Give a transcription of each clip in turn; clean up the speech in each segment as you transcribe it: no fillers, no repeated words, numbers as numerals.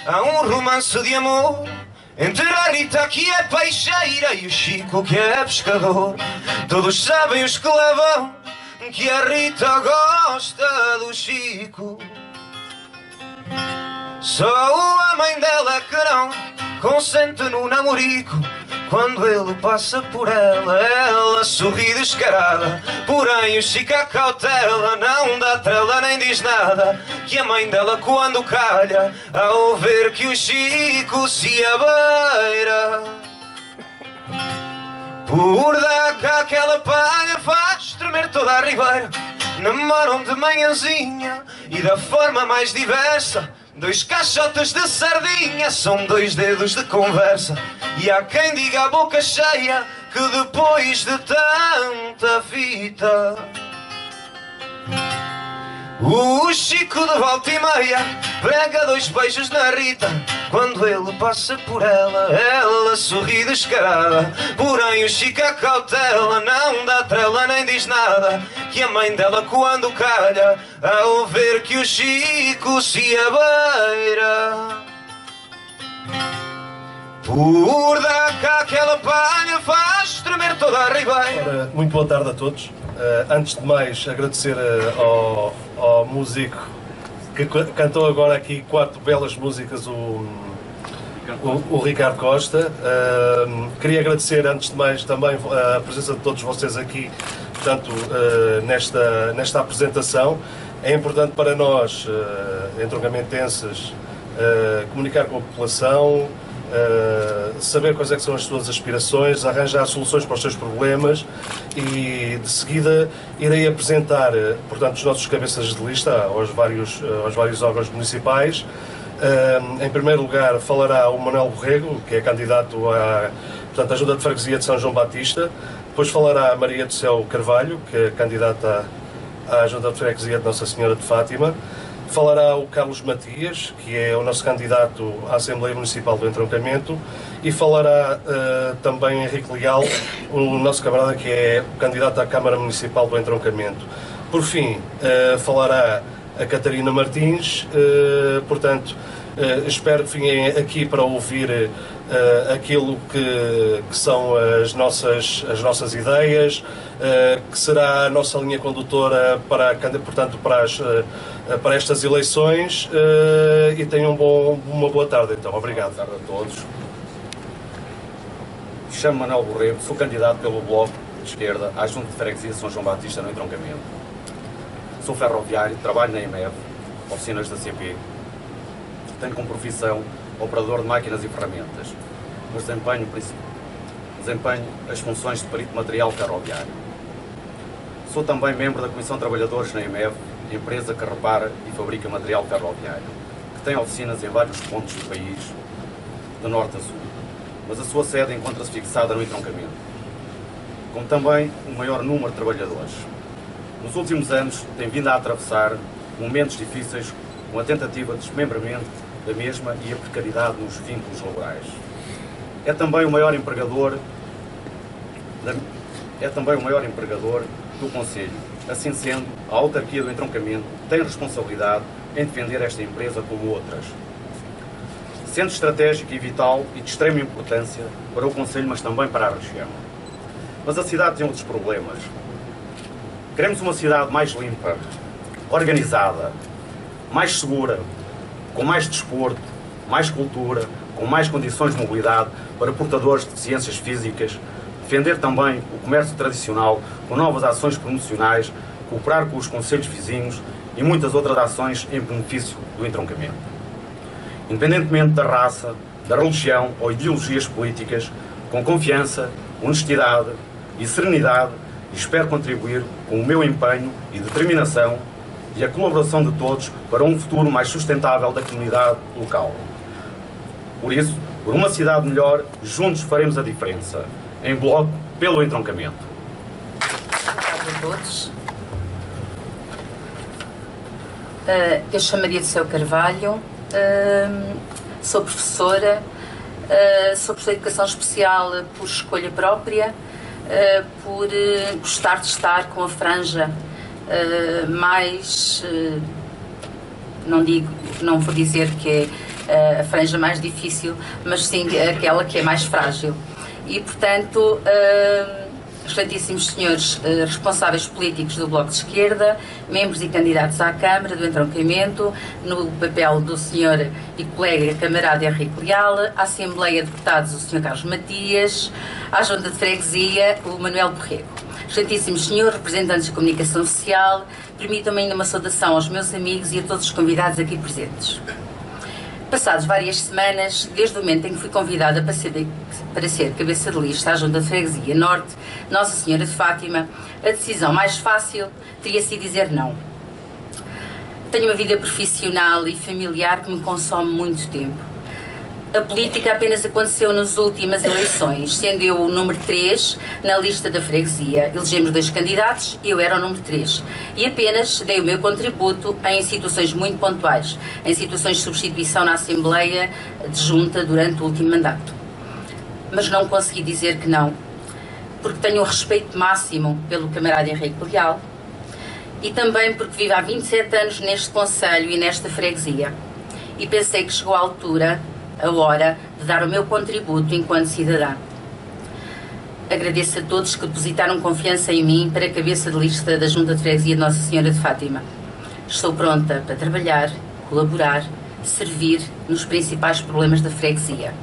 há um romance de amor entre a Rita, que é peixeira, e o Chico, que é pescador. Todos sabem, os que levam, que a Rita gosta do Chico. Só a mãe dela que não consente no namorico. Quando ele passa por ela, ela sorri descarada. Porém o Chico cautela, não dá trela nem diz nada. Que a mãe dela quando calha, ao ver que o Chico se abeira, por dar cá aquela palha faz tremer toda a ribeira. Namoram de manhãzinha e da forma mais diversa. 2 caixotes de sardinha são 2 dedos de conversa. E há quem diga a boca cheia que depois de tanta fita, o Chico de volta e meia pega 2 beijos na Rita. Quando ele passa por ela, ela sorri descarada. Porém o Chico cautela, não dá trela nem diz nada. Que a mãe dela quando calha, ao ver que o Chico se abeira, por dar cá aquela palha faz tremer toda a ribeira. Ora, muito boa tarde a todos. Antes de mais, agradecer ao músico que cantou agora aqui 4 belas músicas, o Ricardo Costa. Queria agradecer, antes de mais, também a presença de todos vocês aqui, portanto, nesta apresentação. É importante para nós, entroncamentenses, comunicar com a população, saber quais é que são as suas aspirações, arranjar soluções para os seus problemas e de seguida irei apresentar, portanto, os nossos cabeças de lista aos vários órgãos municipais. Em primeiro lugar falará o Manuel Borrego, que é candidato à Junta de Freguesia de São João Batista. Depois falará a Maria do Céu Carvalho, que é candidata à Junta de Freguesia de Nossa Senhora de Fátima. Falará o Carlos Matias, que é o nosso candidato à Assembleia Municipal do Entroncamento, e falará também Henrique Leal, o nosso camarada que é o candidato à Câmara Municipal do Entroncamento. Por fim, falará a Catarina Martins. Portanto, espero que venham aqui para ouvir aquilo que são as nossas ideias, que será a nossa linha condutora para estas eleições, e tenham uma boa tarde. Então, obrigado. Boa tarde a todos. Chamo-me Manuel Borrego, sou candidato pelo Bloco de Esquerda à Junta de Freguesia de São João Batista no Entroncamento. Sou ferroviário, trabalho na EMEV, oficinas da CP. Tenho como profissão operador de máquinas e ferramentas, mas desempenho as funções de perito material ferroviário. Sou também membro da Comissão de Trabalhadores na EMEV, empresa que repara e fabrica material ferroviário, que tem oficinas em vários pontos do país, de norte a sul, mas a sua sede encontra-se fixada no Entroncamento, como também o maior número de trabalhadores. Nos últimos anos tem vindo a atravessar momentos difíceis com a tentativa de desmembramento da mesma e a precariedade nos vínculos laborais. É também o maior empregador do Conselho. Assim sendo, a autarquia do Entroncamento tem responsabilidade em defender esta empresa como outras, sendo estratégica e vital e de extrema importância para o Conselho, mas também para a região. Mas a cidade tem outros problemas. Queremos uma cidade mais limpa, organizada, mais segura, com mais desporto, mais cultura, com mais condições de mobilidade para portadores de deficiências físicas, defender também o comércio tradicional com novas ações promocionais, cooperar com os concelhos vizinhos e muitas outras ações em benefício do entroncamento. Independentemente da raça, da religião ou ideologias políticas, com confiança, honestidade e serenidade, espero contribuir com o meu empenho e determinação e a colaboração de todos para um futuro mais sustentável da comunidade local. Por isso, por uma cidade melhor, juntos faremos a diferença. Em bloco, pelo entroncamento. Obrigada a todos. Eu chamo Maria do Céu Carvalho, sou professora, sou professora de Educação Especial por escolha própria, por gostar de estar com a franja mais, não vou dizer que a franja mais difícil, mas sim aquela que é mais frágil. E, portanto, excelentíssimos senhores responsáveis políticos do Bloco de Esquerda, membros e candidatos à Câmara do Entroncamento, no papel do senhor e colega camarada Henrique Leal, à Assembleia de Deputados o senhor Carlos Matias, à Junta de Freguesia o Manuel Borrego. Excelentíssimos senhores, representantes da comunicação social, permitam-me ainda uma saudação aos meus amigos e a todos os convidados aqui presentes. Passados várias semanas, desde o momento em que fui convidada para ser cabeça de lista à Junta de Freguesia Norte, Nossa Senhora de Fátima, a decisão mais fácil teria sido dizer não. Tenho uma vida profissional e familiar que me consome muito tempo. A política apenas aconteceu nas últimas eleições, sendo eu o número 3 na lista da freguesia. Elegemos 2 candidatos e eu era o número 3. E apenas dei o meu contributo em situações muito pontuais, em situações de substituição na Assembleia de Junta durante o último mandato. Mas não consegui dizer que não, porque tenho um respeito máximo pelo camarada Henrique Leal e também porque vivo há 27 anos neste concelho e nesta freguesia. E pensei que chegou a hora de dar o meu contributo enquanto cidadã. Agradeço a todos que depositaram confiança em mim para a cabeça de lista da Junta de Freguesia de Nossa Senhora de Fátima. Estou pronta para trabalhar, colaborar, servir nos principais problemas da freguesia.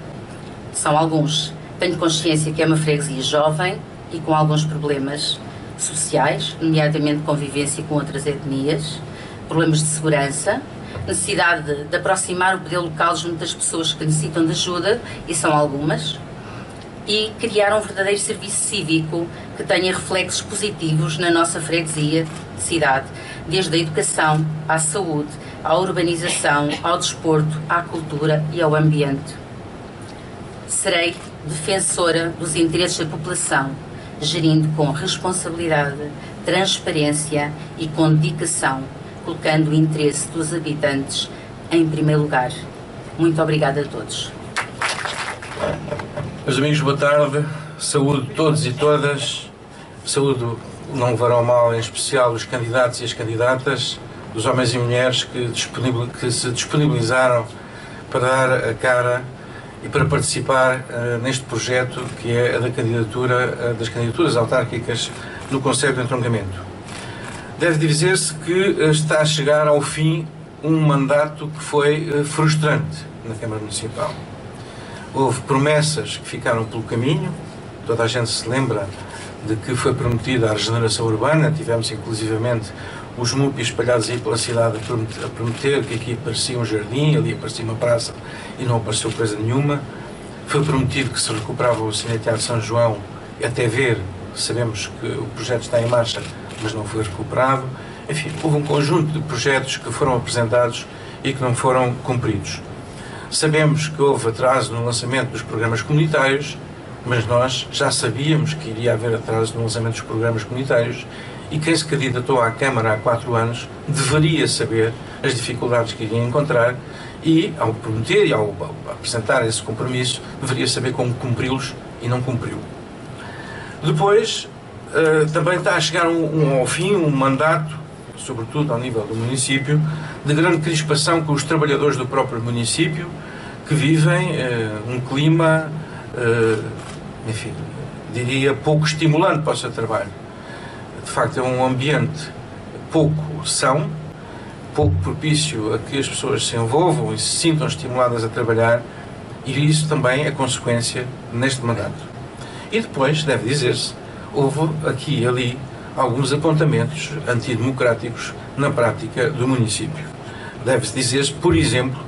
São alguns. Tenho consciência que é uma freguesia jovem e com alguns problemas sociais, nomeadamente convivência com outras etnias, problemas de segurança, necessidade de aproximar o poder local junto das pessoas que necessitam de ajuda, e são algumas, e criar um verdadeiro serviço cívico que tenha reflexos positivos na nossa freguesia, cidade, desde a educação, à saúde, à urbanização, ao desporto, à cultura e ao ambiente. Serei defensora dos interesses da população, gerindo com responsabilidade, transparência e com dedicação, colocando o interesse dos habitantes em primeiro lugar. Muito obrigada a todos. Meus amigos, boa tarde. Saúdo todos e todas. Saúdo, não varão mal, em especial os candidatos e as candidatas, os homens e mulheres que se disponibilizaram para dar a cara e para participar neste projeto que é a da candidatura, das candidaturas autárquicas no Conselho de Entroncamento. Deve dizer-se que está a chegar ao fim um mandato que foi frustrante na Câmara Municipal. Houve promessas que ficaram pelo caminho, toda a gente se lembra de que foi prometida a regeneração urbana, tivemos inclusivamente os MUPI espalhados aí pela cidade a prometer que aqui aparecia um jardim, ali aparecia uma praça e não apareceu coisa nenhuma. Foi prometido que se recuperava o Cineteatro de São João, até ver, sabemos que o projeto está em marcha, mas não foi recuperado. Enfim, houve um conjunto de projetos que foram apresentados e que não foram cumpridos. Sabemos que houve atraso no lançamento dos programas comunitários, mas nós já sabíamos que iria haver atraso no lançamento dos programas comunitários e quem se candidatou à Câmara há 4 anos deveria saber as dificuldades que iria encontrar e, ao prometer e ao apresentar esse compromisso, deveria saber como cumpri-los e não cumpriu. Depois, também está a chegar ao fim um mandato, sobretudo ao nível do município, de grande crispação com os trabalhadores do próprio município, que vivem um clima, enfim, diria, pouco estimulante para o seu trabalho. De facto, é um ambiente pouco são, pouco propício a que as pessoas se envolvam e se sintam estimuladas a trabalhar, e isso também é consequência neste mandato. E depois, deve dizer-se, houve aqui e ali alguns apontamentos antidemocráticos na prática do município. Deve-se dizer-se, por exemplo,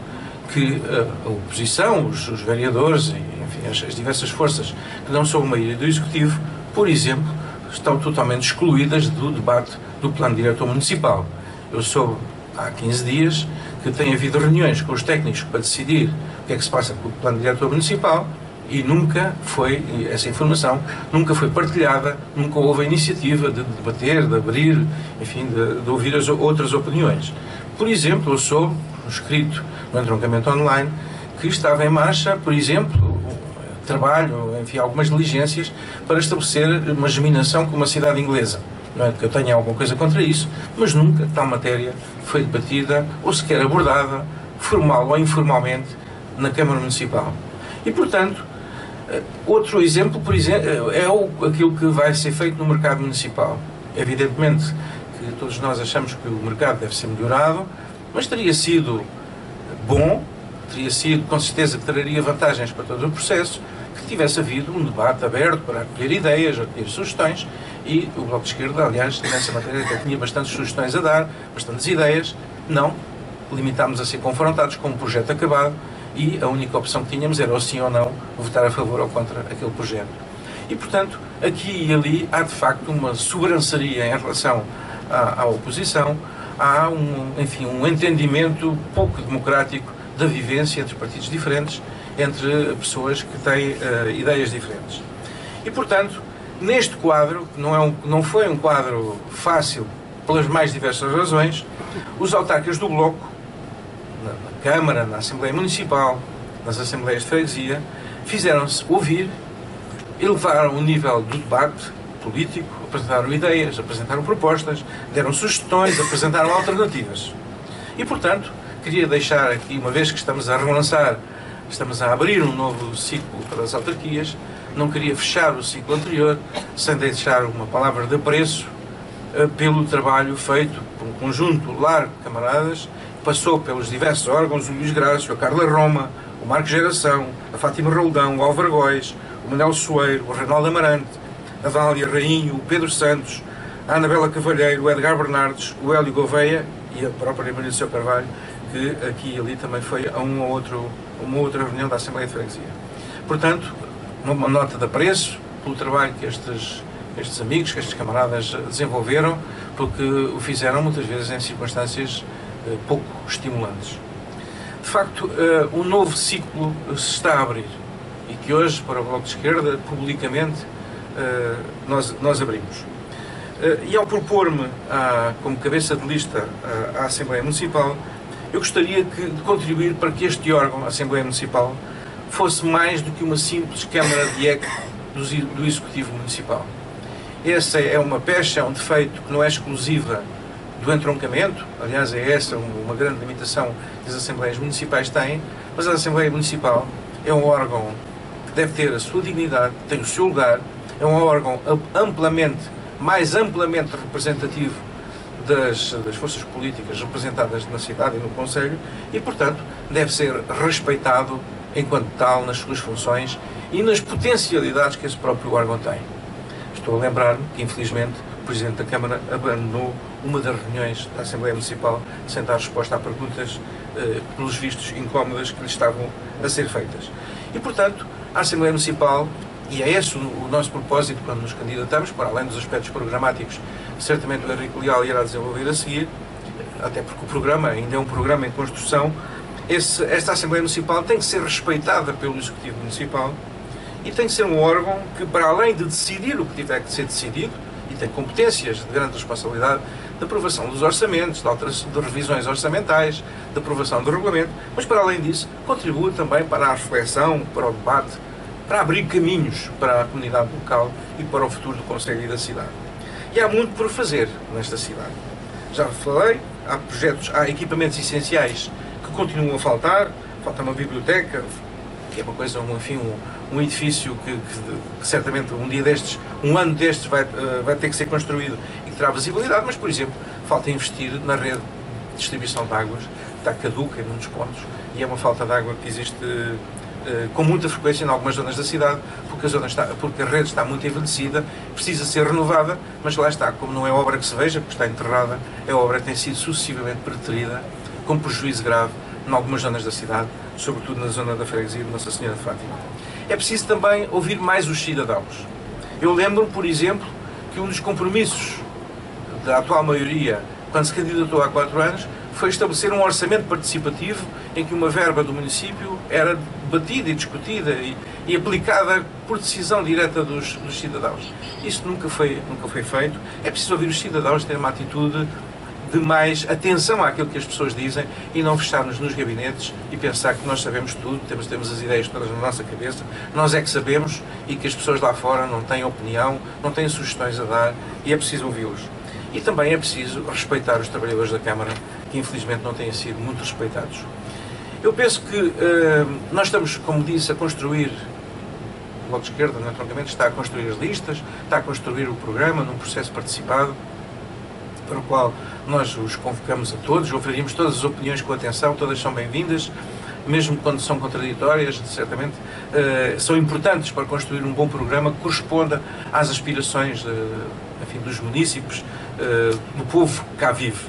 que a oposição, os vereadores, enfim, as diversas forças que não são a maioria do Executivo, por exemplo, estão totalmente excluídas do debate do Plano Diretor Municipal. Eu soube há 15 dias que tem havido reuniões com os técnicos para decidir o que é que se passa com o Plano Diretor Municipal e nunca foi, essa informação nunca foi partilhada, nunca houve a iniciativa de debater, de abrir, enfim, de ouvir as outras opiniões. Por exemplo, eu soube, escrito no Entroncamento Online, que estava em marcha, por exemplo, trabalho, enfim, algumas diligências para estabelecer uma germinação com uma cidade inglesa. Não é que eu tenha alguma coisa contra isso, mas nunca tal matéria foi debatida ou sequer abordada, formal ou informalmente, na Câmara Municipal. E, portanto, outro exemplo, aquilo que vai ser feito no mercado municipal. Evidentemente que todos nós achamos que o mercado deve ser melhorado, mas teria sido bom, teria sido, com certeza, que traria vantagens para todo o processo, que tivesse havido um debate aberto para acolher ideias, acolher sugestões, e o Bloco de Esquerda, aliás, nessa matéria até tinha bastantes sugestões a dar, bastantes ideias. Não, limitámos a ser confrontados com um projeto acabado e a única opção que tínhamos era ou sim ou não votar a favor ou contra aquele projeto. E, portanto, aqui e ali há de facto uma sobranceria em relação à oposição, há um entendimento pouco democrático da vivência entre partidos diferentes, entre pessoas que têm ideias diferentes. E, portanto, neste quadro, que não foi um quadro fácil pelas mais diversas razões, os autarcas do Bloco, na Câmara, na Assembleia Municipal, nas Assembleias de Freguesia, fizeram-se ouvir, elevaram o nível do debate político, apresentaram ideias, apresentaram propostas, deram sugestões, apresentaram alternativas. E, portanto, queria deixar aqui, uma vez que estamos a relançar, estamos a abrir um novo ciclo para as autarquias, não queria fechar o ciclo anterior sem deixar uma palavra de apreço pelo trabalho feito por um conjunto largo de camaradas, que passou pelos diversos órgãos, o Luís Grácio, a Carla Roma, o Marco Geração, a Fátima Roldão, o Álvaro Góis, o Manel Soeiro, o Reinaldo Amarante, a Dália Rainho, o Pedro Santos, a Anabela Cavalheiro, o Edgar Bernardes, o Hélio Gouveia e a própria Maria do Céu Carvalho, que aqui e ali também foi a uma outra reunião da Assembleia de Freguesia. Portanto, uma nota de apreço pelo trabalho que estes amigos, que estes camaradas desenvolveram, porque o fizeram muitas vezes em circunstâncias pouco estimulantes. De facto, um novo ciclo se está a abrir e que hoje, para o Bloco de Esquerda, publicamente, nós abrimos. E ao propor-me como cabeça de lista à Assembleia Municipal, eu gostaria de contribuir para que este órgão, a Assembleia Municipal, fosse mais do que uma simples Câmara de Eco do Executivo Municipal. Essa é uma pecha, um defeito que não é exclusiva do entroncamento, aliás é essa uma grande limitação que as Assembleias Municipais têm, mas a Assembleia Municipal é um órgão que deve ter a sua dignidade, tem o seu lugar, é um órgão mais amplamente representativo das forças políticas representadas na cidade e no Conselho e, portanto, deve ser respeitado enquanto tal nas suas funções e nas potencialidades que esse próprio órgão tem. Estou a lembrar-me que, infelizmente, o Presidente da Câmara abandonou uma das reuniões da Assembleia Municipal sem dar resposta a perguntas, pelos vistos, incómodas que lhe estavam a ser feitas. E, portanto, a Assembleia Municipal, e é esse o nosso propósito quando nos candidatamos, para além dos aspectos programáticos, certamente o Henrique Leal irá desenvolver a seguir, até porque o programa ainda é um programa em construção. Esta Assembleia Municipal tem que ser respeitada pelo Executivo Municipal e tem que ser um órgão que, para além de decidir o que tiver que ser decidido, e tem competências de grande responsabilidade de aprovação dos orçamentos, de revisões orçamentais, de aprovação do regulamento, mas, para além disso, contribua também para a reflexão, para o debate, para abrir caminhos para a comunidade local e para o futuro do Conselho e da cidade. E há muito por fazer nesta cidade. Já falei, há projetos, há equipamentos essenciais que continuam a faltar, falta uma biblioteca, que é uma coisa, um edifício que certamente um ano destes vai ter que ser construído e que terá visibilidade, mas, por exemplo, falta investir na rede de distribuição de águas, que está caduca em muitos pontos, e é uma falta de água que existe com muita frequência em algumas zonas da cidade, porque a rede está muito envelhecida, precisa ser renovada, mas lá está, como não é obra que se veja, porque está enterrada, é obra que tem sido sucessivamente preterida, com prejuízo grave em algumas zonas da cidade, sobretudo na zona da freguesia de Nossa Senhora de Fátima. É preciso também ouvir mais os cidadãos. Eu lembro-me, por exemplo, que um dos compromissos da atual maioria, quando se candidatou há 4 anos, foi estabelecer um orçamento participativo em que uma verba do município era debatida e discutida e aplicada por decisão direta dos cidadãos. Isso nunca foi feito. É preciso ouvir os cidadãos, ter uma atitude de mais atenção àquilo que as pessoas dizem e não fechar-nos nos gabinetes e pensar que nós sabemos tudo, temos as ideias todas na nossa cabeça, nós é que sabemos e que as pessoas lá fora não têm opinião, não têm sugestões a dar e é preciso ouvi-los. E também é preciso respeitar os trabalhadores da Câmara, que infelizmente não têm sido muito respeitados. Eu penso que nós estamos, como disse, a construir, o Bloco de Esquerda, no entroncamento, está a construir as listas, está a construir o programa num processo participado, para o qual nós os convocamos a todos, oferimos todas as opiniões com atenção, todas são bem-vindas, mesmo quando são contraditórias, certamente, são importantes para construir um bom programa que corresponda às aspirações enfim, dos munícipes, do povo que cá vive.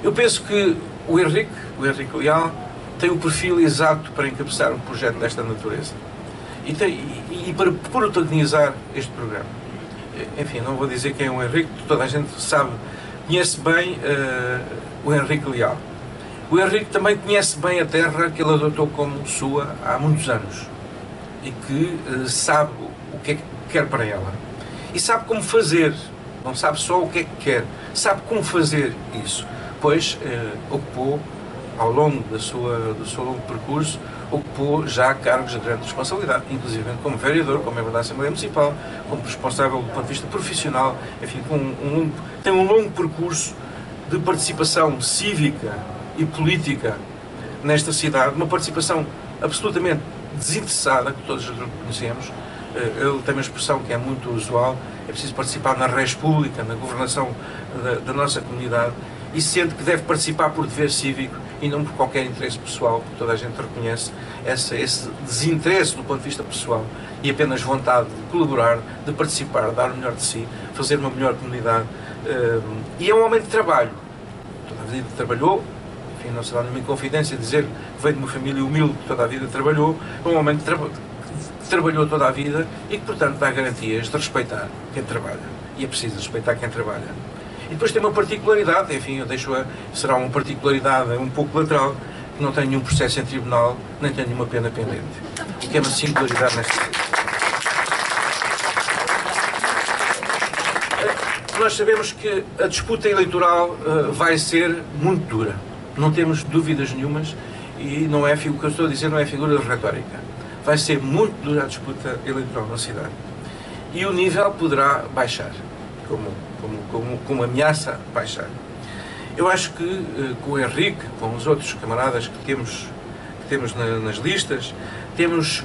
Eu penso que o Henrique Leal, tem o perfil exato para encabeçar um projeto desta natureza e para protagonizar este programa. Enfim, não vou dizer quem é o Henrique, toda a gente sabe, conhece bem o Henrique Leal. O Henrique também conhece bem a terra que ele adotou como sua há muitos anos e que sabe o que é que quer para ela. E sabe como fazer, não sabe só o que é que quer, sabe como fazer isso, pois ocupou, ao longo do seu longo percurso, ocupou já cargos de grande responsabilidade, inclusive como vereador, como membro da Assembleia Municipal, como responsável do ponto de vista profissional, enfim, tem um longo percurso de participação cívica e política nesta cidade, uma participação absolutamente desinteressada, que todos reconhecemos. Ele tem uma expressão que é muito usual: é preciso participar na res pública, na governação da nossa comunidade, e sente que deve participar por dever cívico e não por qualquer interesse pessoal, porque toda a gente reconhece esse desinteresse do ponto de vista pessoal e apenas vontade de colaborar, de participar, de dar o melhor de si, fazer uma melhor comunidade. E é um homem de trabalho. Toda a vida trabalhou, enfim, não se dá nenhuma confidência dizer que veio de uma família humilde que toda a vida trabalhou. É um homem que trabalhou toda a vida e que, portanto, dá garantias de respeitar quem trabalha. E é preciso respeitar quem trabalha. E depois tem uma particularidade, enfim, será uma particularidade um pouco lateral, que não tem nenhum processo em tribunal, nem tem nenhuma pena pendente. O que é uma singularidade nesta vida. Nós sabemos que a disputa eleitoral vai ser muito dura. Não temos dúvidas nenhumas e não é, o que eu estou a dizer não é figura de retórica. Vai ser muito dura a disputa eleitoral na cidade. E o nível poderá baixar, como ameaça baixar. Eu acho que com o Henrique, com os outros camaradas que temos nas listas, temos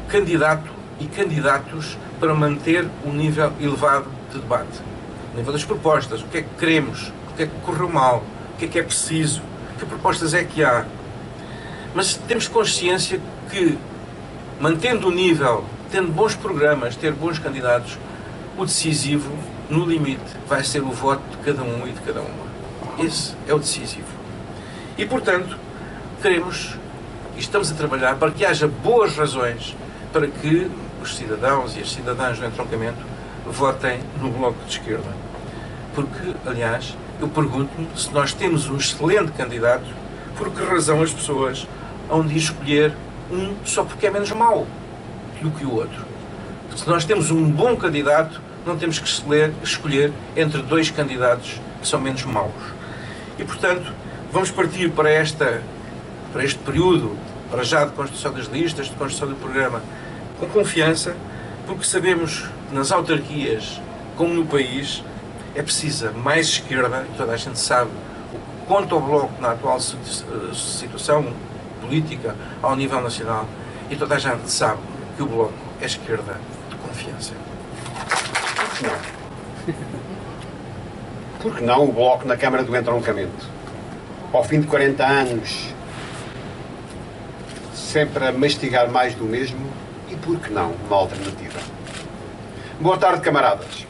candidato e candidatos para manter um nível elevado de debate. O nível das propostas, o que é que queremos, o que é que correu mal, o que é preciso, que propostas é que há. Mas temos consciência que, mantendo o nível, tendo bons programas, ter bons candidatos, o decisivo, no limite, vai ser o voto de cada um e de cada uma. Esse é o decisivo. E, portanto, queremos e estamos a trabalhar para que haja boas razões para que os cidadãos e as cidadãs do entroncamento votem no Bloco de Esquerda. Porque, aliás, eu pergunto-me se nós temos um excelente candidato, por que razão as pessoas hão de escolher um só porque é menos mau do que o outro. Se nós temos um bom candidato, não temos que escolher entre dois candidatos que são menos maus. E, portanto, vamos partir para este período, para já de construção das listas, de construção do programa, com confiança, porque sabemos que nas autarquias, como no país, é precisa mais esquerda, e toda a gente sabe o quanto ao Bloco na atual situação política ao nível nacional, e toda a gente sabe que o Bloco é esquerda de confiança. Por que não o Bloco na Câmara do Entroncamento? Ao fim de 40 anos, sempre a mastigar mais do mesmo, e por que não uma alternativa? Boa tarde, camaradas.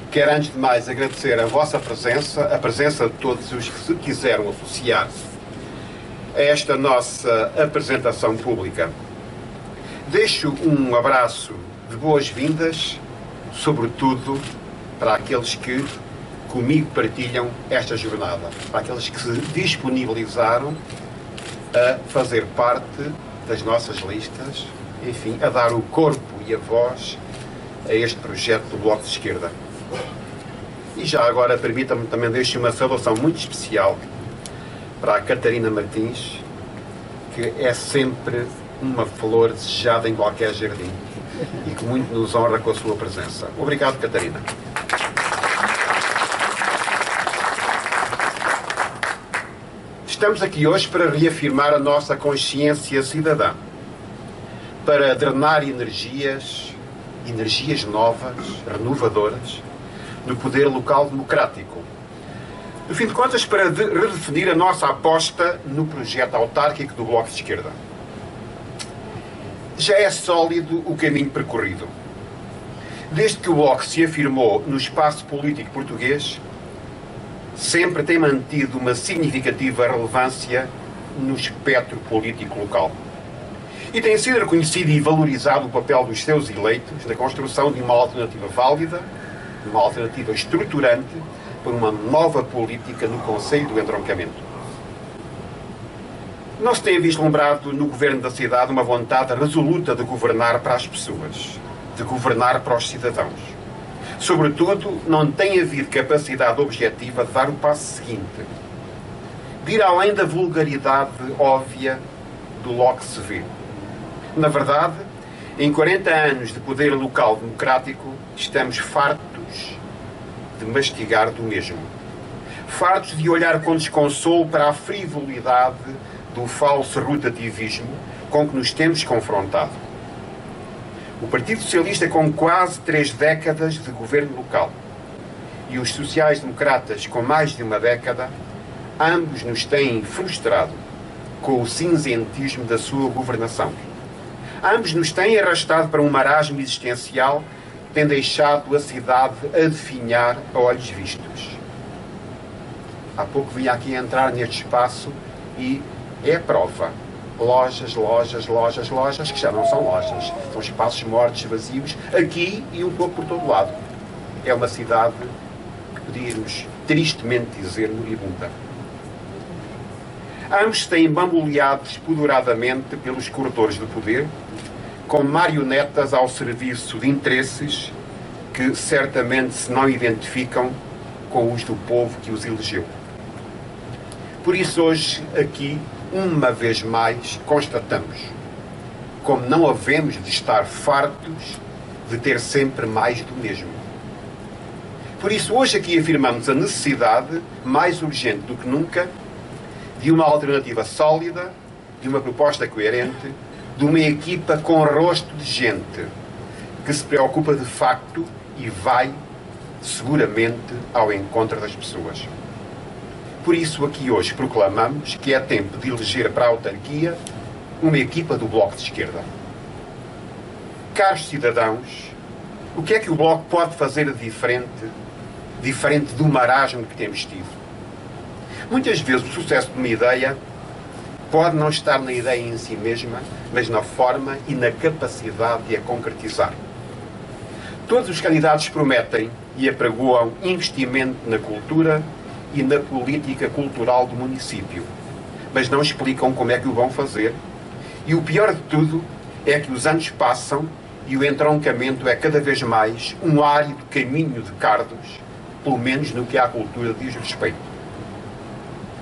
Quero antes de mais agradecer a vossa presença, a presença de todos os que se quiseram associar-se a esta nossa apresentação pública. Deixo um abraço de boas-vindas, sobretudo para aqueles que comigo partilham esta jornada, para aqueles que se disponibilizaram a fazer parte das nossas listas, enfim, a dar o corpo e a voz a este projeto do Bloco de Esquerda. E já agora permita-me também deixar uma saudação muito especial para a Catarina Martins, que é sempre uma flor desejada em qualquer jardim e que muito nos honra com a sua presença. Obrigado, Catarina. Estamos aqui hoje para reafirmar a nossa consciência cidadã, para drenar energias novas, renovadoras, do poder local democrático. No fim de contas, para redefinir a nossa aposta no projeto autárquico do Bloco de Esquerda. Já é sólido o caminho percorrido. Desde que o Bloco se afirmou no espaço político português, sempre tem mantido uma significativa relevância no espectro político local. E tem sido reconhecido e valorizado o papel dos seus eleitos na construção de uma alternativa válida, uma alternativa estruturante para uma nova política no Conselho do Entroncamento. Não se tem vislumbrado no governo da cidade uma vontade resoluta de governar para as pessoas, de governar para os cidadãos. Sobretudo, não tem havido capacidade objetiva de dar o passo seguinte, de ir além da vulgaridade óbvia do logo que se vê. Na verdade, em 40 anos de poder local democrático, estamos fartos de mastigar do mesmo. Fartos de olhar com desconsolo para a frivolidade do falso rotativismo com que nos temos confrontado. O Partido Socialista, com quase 3 décadas de governo local, e os sociais-democratas, com mais de uma década, ambos nos têm frustrado com o cinzentismo da sua governação. Ambos nos têm arrastado para um marasmo existencial que tem deixado a cidade a definhar a olhos vistos. Há pouco vim aqui entrar neste espaço e é a prova. Lojas, que já não são lojas. São espaços mortos, vazios, aqui e um pouco por todo lado. É uma cidade que podíamos tristemente dizer moribunda. Ambos têm bamboleado espoduradamente pelos corredores do poder, com marionetas ao serviço de interesses que certamente se não identificam com os do povo que os elegeu. Por isso hoje, aqui, uma vez mais, constatamos como não havemos de estar fartos de ter sempre mais do mesmo. Por isso, hoje aqui afirmamos a necessidade, mais urgente do que nunca, de uma alternativa sólida, de uma proposta coerente, de uma equipa com rosto de gente que se preocupa de facto e vai, seguramente, ao encontro das pessoas. Por isso, aqui hoje proclamamos que é tempo de eleger para a autarquia uma equipa do Bloco de Esquerda. Caros cidadãos, o que é que o Bloco pode fazer de diferente do marasmo que temos tido? Muitas vezes o sucesso de uma ideia pode não estar na ideia em si mesma, mas na forma e na capacidade de a concretizar. Todos os candidatos prometem e apregoam investimento na cultura e na política cultural do município, mas não explicam como é que o vão fazer. E o pior de tudo é que os anos passam e o entroncamento é cada vez mais um árido caminho de cardos, pelo menos no que à cultura diz respeito.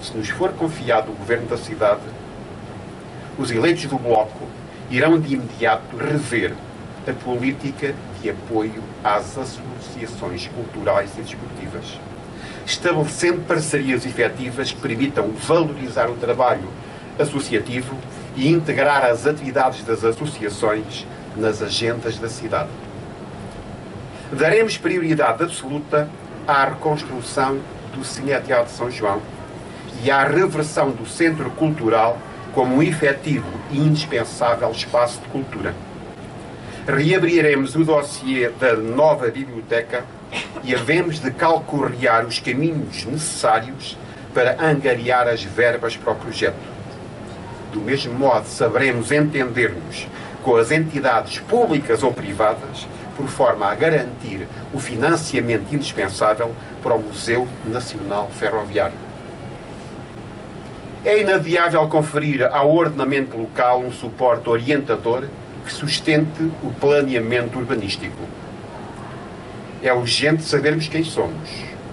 Se nos for confiado o governo da cidade, os eleitos do Bloco irão de imediato rever a política de apoio às associações culturais e desportivas, estabelecendo parcerias efetivas que permitam valorizar o trabalho associativo e integrar as atividades das associações nas agendas da cidade. Daremos prioridade absoluta à reconstrução do Cineteatro de São João e à reversão do Centro Cultural como um efetivo e indispensável espaço de cultura. Reabriremos o dossiê da nova biblioteca e havemos de calcorrear os caminhos necessários para angariar as verbas para o projeto. Do mesmo modo, saberemos entender-nos com as entidades públicas ou privadas, por forma a garantir o financiamento indispensável para o Museu Nacional Ferroviário. É inadiável conferir ao ordenamento local um suporte orientador que sustente o planeamento urbanístico. É urgente sabermos quem somos,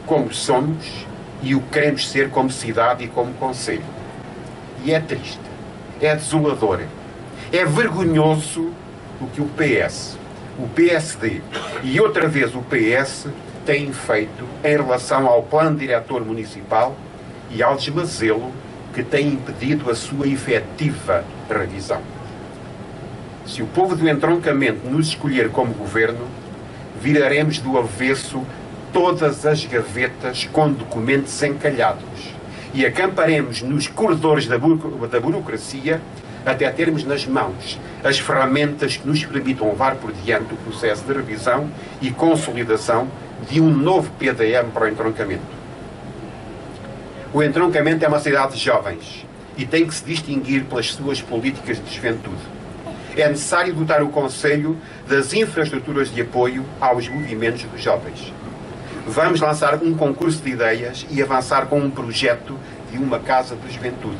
como somos e o que queremos ser como cidade e como concelho. E é triste, é desolador, é vergonhoso o que o PS, o PSD e outra vez o PS têm feito em relação ao plano diretor municipal e ao desmazelo que tem impedido a sua efetiva revisão. Se o povo do entroncamento nos escolher como governo, viraremos do avesso todas as gavetas com documentos encalhados e acamparemos nos corredores da burocracia até termos nas mãos as ferramentas que nos permitam levar por diante o processo de revisão e consolidação de um novo PDM para o entroncamento. O entroncamento é uma cidade de jovens e tem que se distinguir pelas suas políticas de juventude. É necessário dotar o Conselho das infraestruturas de apoio aos movimentos dos jovens. Vamos lançar um concurso de ideias e avançar com um projeto de uma Casa de Juventude.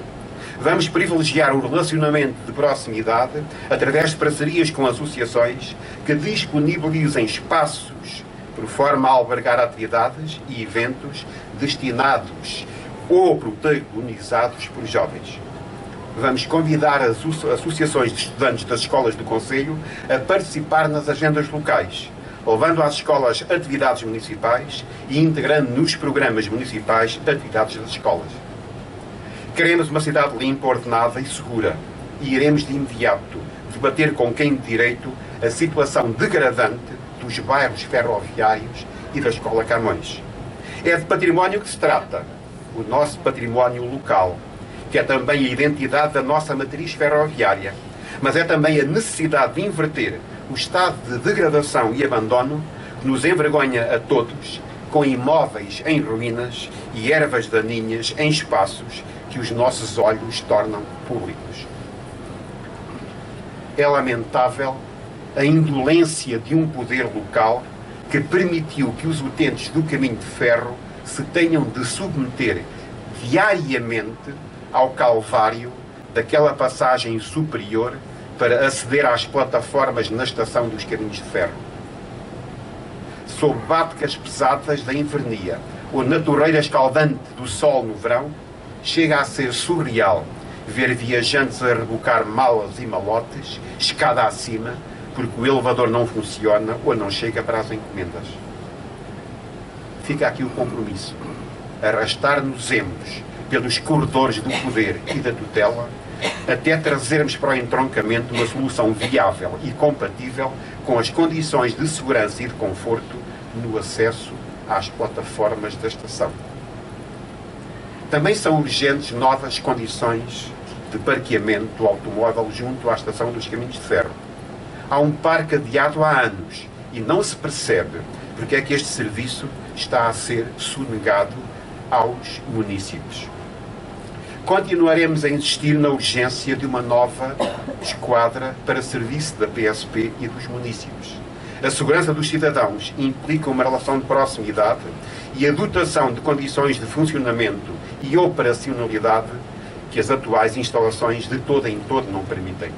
Vamos privilegiar o relacionamento de proximidade através de parcerias com associações que disponibilizem espaços por forma a albergar atividades e eventos destinados ou protagonizados por jovens. Vamos convidar as associações de estudantes das escolas do Conselho a participar nas agendas locais, levando às escolas atividades municipais e integrando nos programas municipais atividades das escolas. Queremos uma cidade limpa, ordenada e segura e iremos de imediato debater com quem de direito a situação degradante dos bairros ferroviários e da Escola Camões. É de património que se trata, o nosso património local, que é também a identidade da nossa matriz ferroviária, mas é também a necessidade de inverter o estado de degradação e abandono que nos envergonha a todos, com imóveis em ruínas e ervas daninhas em espaços que os nossos olhos tornam públicos. É lamentável a indolência de um poder local que permitiu que os utentes do caminho de ferro se tenham de submeter diariamente ao calvário daquela passagem superior para aceder às plataformas na estação dos caminhos de ferro. Sob báticas pesadas da invernia ou na torreira escaldante do sol no verão, chega a ser surreal ver viajantes a rebocar malas e malotes, escada acima, porque o elevador não funciona ou não chega para as encomendas. Fica aqui o compromisso. Arrastar-nos-emos pelos corredores do poder e da tutela até trazermos para o entroncamento uma solução viável e compatível com as condições de segurança e de conforto no acesso às plataformas da estação. Também são urgentes novas condições de parqueamento do automóvel junto à estação dos caminhos de ferro. Há um parque adiado há anos e não se percebe porque é que este serviço está a ser sonegado aos munícipes. Continuaremos a insistir na urgência de uma nova esquadra para serviço da PSP e dos munícipes. A segurança dos cidadãos implica uma relação de proximidade e a dotação de condições de funcionamento e operacionalidade que as atuais instalações de todo em todo não permitem.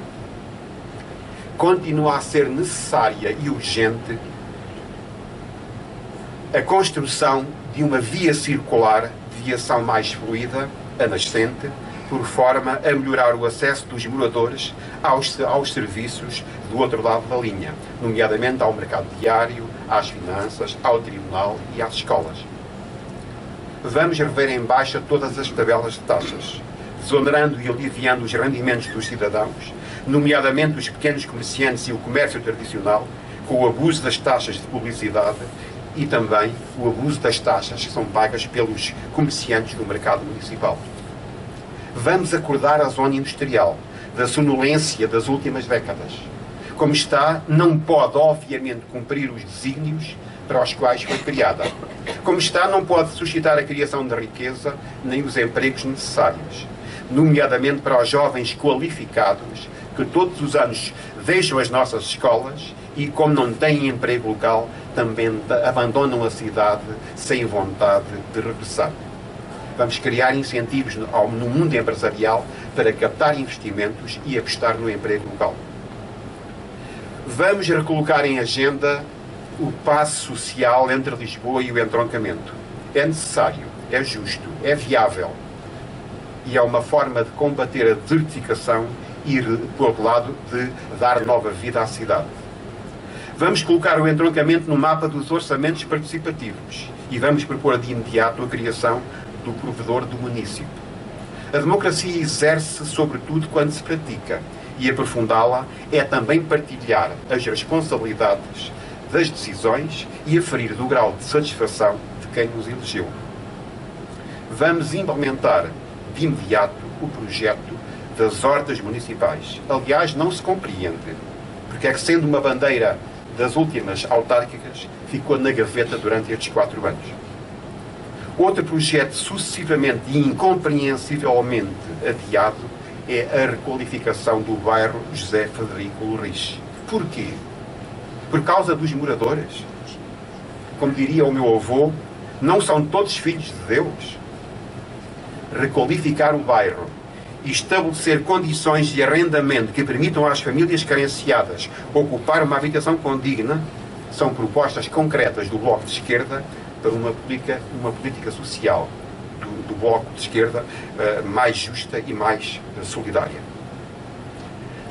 Continua a ser necessária e urgente a construção de uma via circular de viação mais fluida, a nascente, por forma a melhorar o acesso dos moradores aos serviços do outro lado da linha, nomeadamente ao mercado diário, às finanças, ao tribunal e às escolas. Vamos rever em baixa todas as tabelas de taxas, desonerando e aliviando os rendimentos dos cidadãos, nomeadamente os pequenos comerciantes e o comércio tradicional, com o abuso das taxas de publicidade e também o abuso das taxas que são pagas pelos comerciantes do mercado municipal. Vamos acordar a zona industrial da sonolência das últimas décadas. Como está, não pode, obviamente, cumprir os desígnios para os quais foi criada. Como está, não pode suscitar a criação de riqueza nem os empregos necessários, nomeadamente para os jovens qualificados que todos os anos deixam as nossas escolas e, como não têm emprego local, também abandonam a cidade sem vontade de regressar. Vamos criar incentivos no mundo empresarial para captar investimentos e apostar no emprego local. Vamos recolocar em agenda o passo social entre Lisboa e o entroncamento. É necessário, é justo, é viável e é uma forma de combater a desertificação e, por outro lado, de dar nova vida à cidade. Vamos colocar o entroncamento no mapa dos orçamentos participativos e vamos propor de imediato a criação do provedor do município. A democracia exerce sobretudo quando se pratica, e aprofundá-la é também partilhar as responsabilidades das decisões e aferir do grau de satisfação de quem nos elegeu. Vamos implementar de imediato o projeto das hortas municipais. Aliás, não se compreende porque é que, sendo uma bandeira das últimas autárquicas, ficou na gaveta durante estes 4 anos. Outro projeto sucessivamente e incompreensivelmente adiado é a requalificação do bairro José Frederico Lorris. Porquê? Por causa dos moradores? Como diria o meu avô, não são todos filhos de Deus? Requalificar o bairro e estabelecer condições de arrendamento que permitam às famílias carenciadas ocupar uma habitação condigna são propostas concretas do Bloco de Esquerda para uma política social do Bloco de Esquerda mais justa e mais solidária.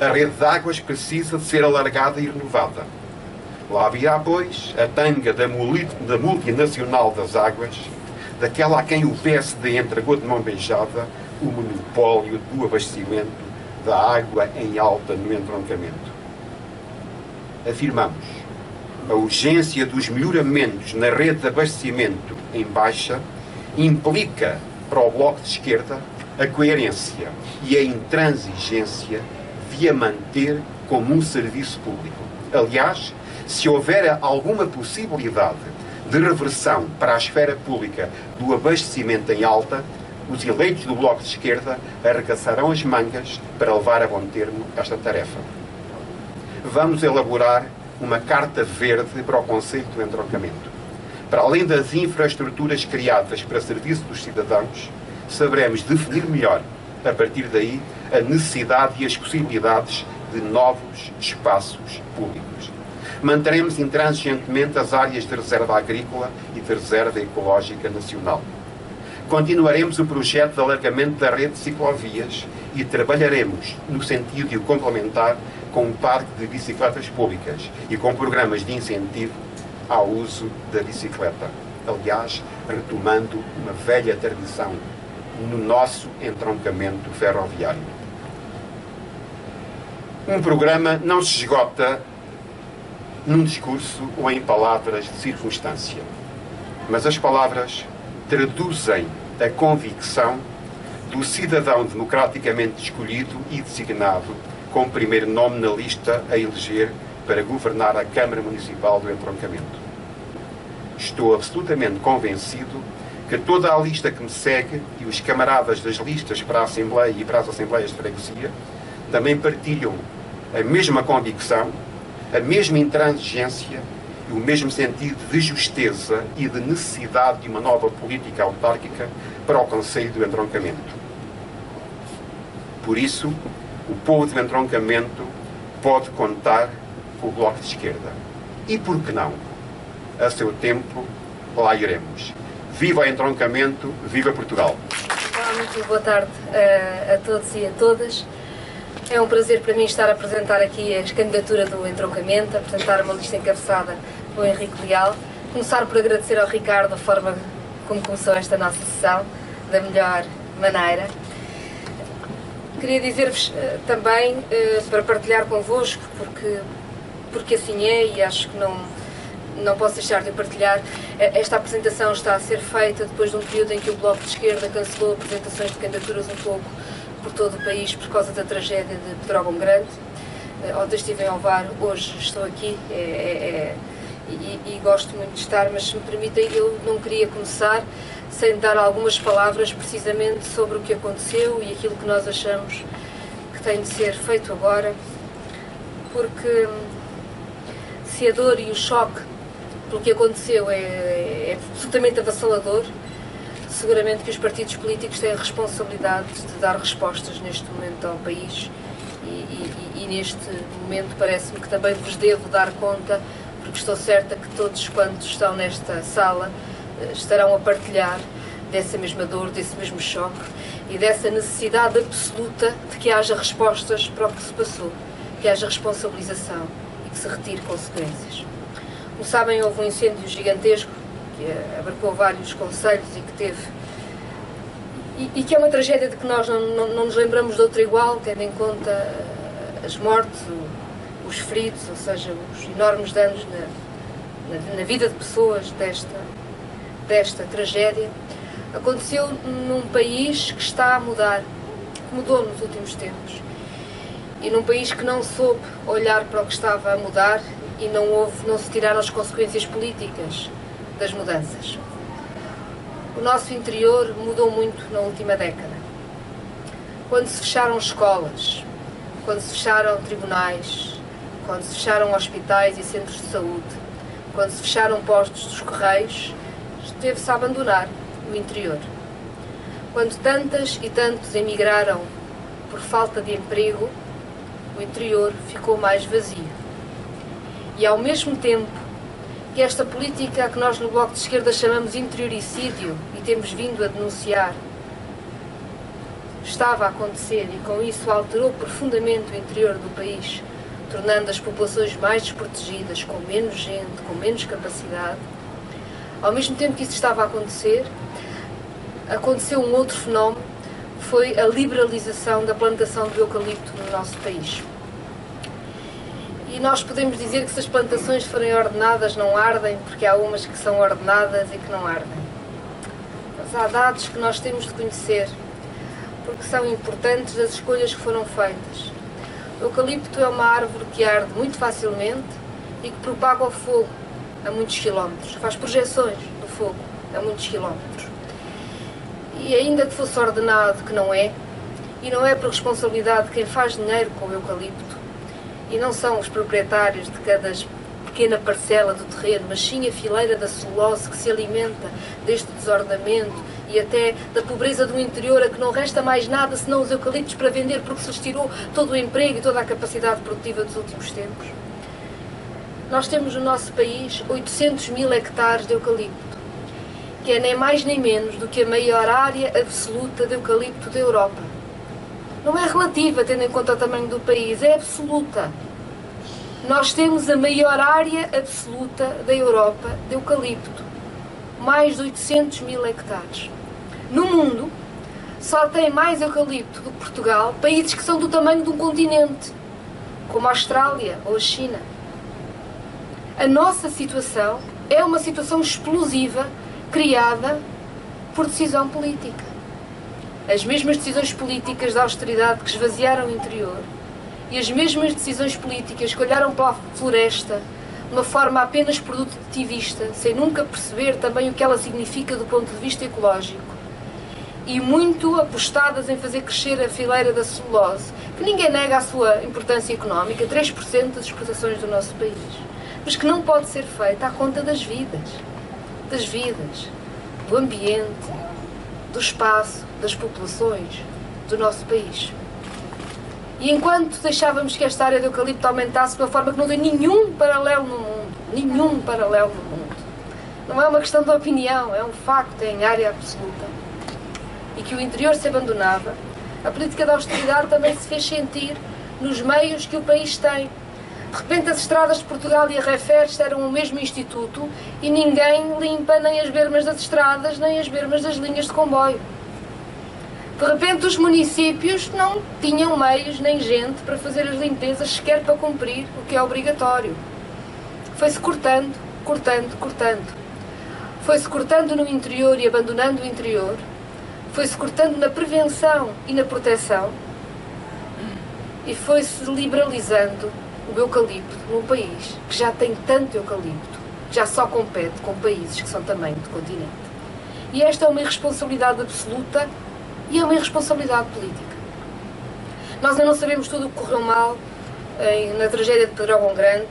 A rede de águas precisa de ser alargada e renovada. Lá virá, pois, a tanga da multinacional das águas, daquela a quem o PSD entregou de mão beijada o monopólio do abastecimento da água em alta no entroncamento. Afirmamos, a urgência dos melhoramentos na rede de abastecimento em baixa implica para o Bloco de Esquerda a coerência e a intransigência de a manter como um serviço público. Aliás, se houver alguma possibilidade de reversão para a esfera pública do abastecimento em alta, os eleitos do Bloco de Esquerda arregaçarão as mangas para levar a bom termo esta tarefa. Vamos elaborar uma carta verde para o Conselho do Entroncamento. Para além das infraestruturas criadas para serviço dos cidadãos, saberemos definir melhor, a partir daí, a necessidade e as possibilidades de novos espaços públicos. Manteremos intransigentemente as áreas de reserva agrícola e de reserva ecológica nacional. Continuaremos o projeto de alargamento da rede de ciclovias e trabalharemos no sentido de o complementar com um parque de bicicletas públicas e com programas de incentivo ao uso da bicicleta. Aliás, retomando uma velha tradição no nosso entroncamento ferroviário. Um programa não se esgota num discurso ou em palavras de circunstância, mas as palavras traduzem a convicção do cidadão democraticamente escolhido e designado como primeiro nome na lista a eleger para governar a Câmara Municipal do Entroncamento. Estou absolutamente convencido que toda a lista que me segue e os camaradas das listas para a Assembleia e para as Assembleias de Freguesia também partilham a mesma convicção, a mesma intransigência e o mesmo sentido de justeza e de necessidade de uma nova política autárquica para o Conselho do Entroncamento. Por isso, o povo do Entroncamento pode contar com o Bloco de Esquerda. E por que não? A seu tempo, lá iremos. Viva o Entroncamento, viva Portugal! Olá, muito boa tarde a todos e a todas. É um prazer para mim estar a apresentar aqui a candidatura do Entroncamento, apresentar uma lista encabeçada pelo Henrique Leal. Começar por agradecer ao Ricardo a forma como começou esta nossa sessão, da melhor maneira. Queria dizer-vos também, para partilhar convosco, porque assim é e acho que não posso deixar de partilhar, esta apresentação está a ser feita depois de um período em que o Bloco de Esquerda cancelou apresentações de candidaturas um pouco por todo o país por causa da tragédia de Pedrógão Grande. Ontem estive em Ovar, hoje estou aqui e gosto muito de estar, mas se me permitem, eu não queria começar sem dar algumas palavras precisamente sobre o que aconteceu e aquilo que nós achamos que tem de ser feito agora, porque se a dor e o choque pelo que aconteceu é absolutamente avassalador, seguramente que os partidos políticos têm a responsabilidade de dar respostas neste momento ao país e neste momento parece-me que também vos devo dar conta, porque estou certa que todos quantos estão nesta sala estarão a partilhar dessa mesma dor, desse mesmo choque e dessa necessidade absoluta de que haja respostas para o que se passou, que haja responsabilização e que se retire consequências. Como sabem, houve um incêndio gigantesco que abarcou vários concelhos e que teve e que é uma tragédia de que nós não nos lembramos de outra igual, tendo em conta as mortes, os feridos, ou seja, os enormes danos na vida de pessoas desta tragédia. Aconteceu num país que está a mudar, que mudou nos últimos tempos, e num país que não soube olhar para o que estava a mudar e não se tiraram as consequências políticas das mudanças. O nosso interior mudou muito na última década. Quando se fecharam escolas, quando se fecharam tribunais, quando se fecharam hospitais e centros de saúde, quando se fecharam postos dos correios, teve-se a abandonar o interior. Quando tantas e tantos emigraram por falta de emprego, o interior ficou mais vazio. E ao mesmo tempo que esta política a que nós no Bloco de Esquerda chamamos interioricídio e temos vindo a denunciar estava a acontecer e com isso alterou profundamente o interior do país, tornando as populações mais desprotegidas, com menos gente, com menos capacidade, ao mesmo tempo que isso estava a acontecer, aconteceu um outro fenómeno, foi a liberalização da plantação de eucalipto no nosso país. E nós podemos dizer que se as plantações forem ordenadas não ardem, porque há umas que são ordenadas e que não ardem. Mas há dados que nós temos de conhecer, porque são importantes das escolhas que foram feitas. O eucalipto é uma árvore que arde muito facilmente e que propaga o fogo a muitos quilómetros, faz projeções do fogo a muitos quilómetros. E ainda que fosse ordenado, que não é, e não é por responsabilidade de quem faz dinheiro com o eucalipto, e não são os proprietários de cada pequena parcela do terreno, mas sim a fileira da celulose que se alimenta deste desordenamento e até da pobreza do interior, a que não resta mais nada senão os eucaliptos para vender, porque se lhes tirou todo o emprego e toda a capacidade produtiva dos últimos tempos. Nós temos no nosso país 800 mil hectares de eucalipto, que é nem mais nem menos do que a maior área absoluta de eucalipto da Europa. Não é relativa, tendo em conta o tamanho do país, é absoluta. Nós temos a maior área absoluta da Europa de eucalipto, mais de 800 mil hectares. No mundo, só tem mais eucalipto do que Portugal países que são do tamanho de um continente, como a Austrália ou a China. A nossa situação é uma situação explosiva criada por decisão política. As mesmas decisões políticas da austeridade que esvaziaram o interior e as mesmas decisões políticas que olharam para a floresta de uma forma apenas produtivista, sem nunca perceber também o que ela significa do ponto de vista ecológico, e muito apostadas em fazer crescer a fileira da celulose, que ninguém nega a sua importância económica, 3% das exportações do nosso país, mas que não pode ser feita à conta das vidas, do ambiente, do espaço, das populações do nosso país. E enquanto deixávamos que esta área de eucalipto aumentasse de uma forma que não tem nenhum paralelo no mundo, não é uma questão de opinião, é um facto, é em área absoluta, e que o interior se abandonava, a política da austeridade também se fez sentir nos meios que o país tem. De repente as estradas de Portugal e a Refers eram o mesmo instituto e ninguém limpa nem as bermas das estradas, nem as bermas das linhas de comboio. De repente os municípios não tinham meios nem gente para fazer as limpezas, sequer para cumprir o que é obrigatório. Foi-se cortando. Foi-se cortando no interior e abandonando o interior. Foi-se cortando na prevenção e na proteção. E foi-se liberalizando o eucalipto num país que já tem tanto eucalipto, que já só compete com países que são tamanho de continente. E esta é uma irresponsabilidade absoluta e é uma irresponsabilidade política. Nós ainda não sabemos tudo o que correu mal na tragédia de Pedrógão Grande.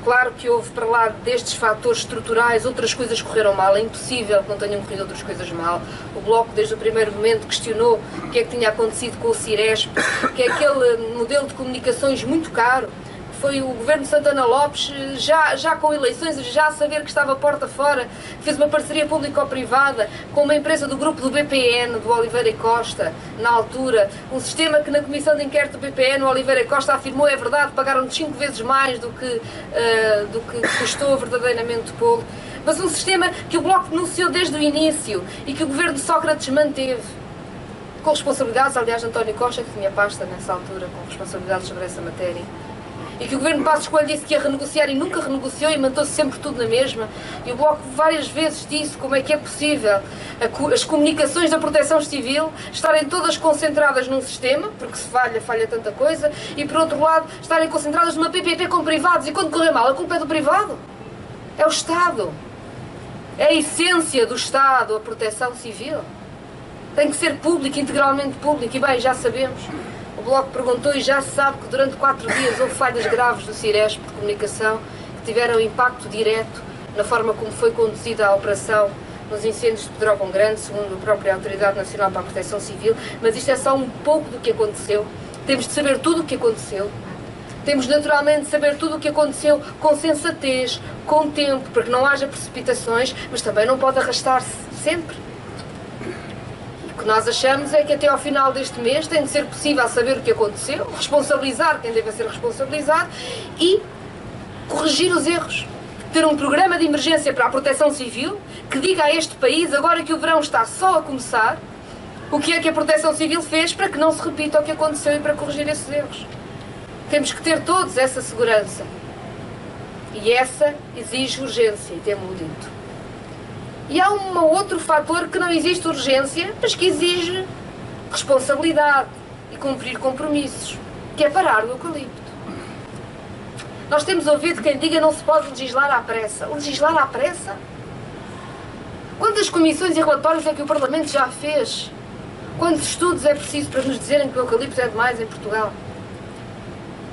Claro que houve, para lá destes fatores estruturais, outras coisas correram mal. É impossível que não tenham corrido outras coisas mal. O Bloco, desde o primeiro momento, questionou o que é que tinha acontecido com o Ciresp, que é aquele modelo de comunicações muito caro. Foi o governo de Santana Lopes, já com eleições, já a saber que estava porta fora, fez uma parceria público-privada com uma empresa do grupo do BPN, do Oliveira e Costa, na altura. Um sistema que na comissão de inquérito do BPN, o Oliveira e Costa afirmou, é verdade, pagaram 5 vezes mais do que custou verdadeiramente pô-lo. Mas um sistema que o Bloco denunciou desde o início e que o governo de Sócrates manteve. com responsabilidades, aliás, António Costa, que tinha pasta nessa altura, com responsabilidades sobre essa matéria. E que o governo Passos Coelho disse que ia renegociar e nunca renegociou e manteve-se sempre tudo na mesma. E o Bloco várias vezes disse como é que é possível as comunicações da Proteção Civil estarem todas concentradas num sistema, porque se falha tanta coisa, e por outro lado estarem concentradas numa PPP com privados, e quando correr mal a culpa é do privado. É o Estado. É a essência do Estado, a Proteção Civil. Tem que ser público, integralmente público, e bem, já sabemos. O Bloco perguntou e já se sabe que durante 4 dias houve falhas graves do Ciresp de comunicação que tiveram impacto direto na forma como foi conduzida a operação nos incêndios de Pedrógão Grande, segundo a própria Autoridade Nacional para a Proteção Civil, mas isto é só um pouco do que aconteceu. Temos de saber tudo o que aconteceu. Temos naturalmente de saber tudo o que aconteceu com sensatez, com tempo, para que não haja precipitações, mas também não pode arrastar-se sempre. O que nós achamos é que até ao final deste mês tem de ser possível saber o que aconteceu, responsabilizar quem deve ser responsabilizado e corrigir os erros. Ter um programa de emergência para a Proteção Civil que diga a este país, agora que o verão está só a começar, o que é que a Proteção Civil fez para que não se repita o que aconteceu e para corrigir esses erros. Temos que ter todos essa segurança. E essa exige urgência, e temos-o dito. E há um outro fator que não existe urgência, mas que exige responsabilidade e cumprir compromissos, que é parar o eucalipto. Nós temos ouvido quem diga não se pode legislar à pressa. Legislar à pressa? Quantas comissões e relatórios é que o Parlamento já fez? Quantos estudos é preciso para nos dizerem que o eucalipto é demais em Portugal?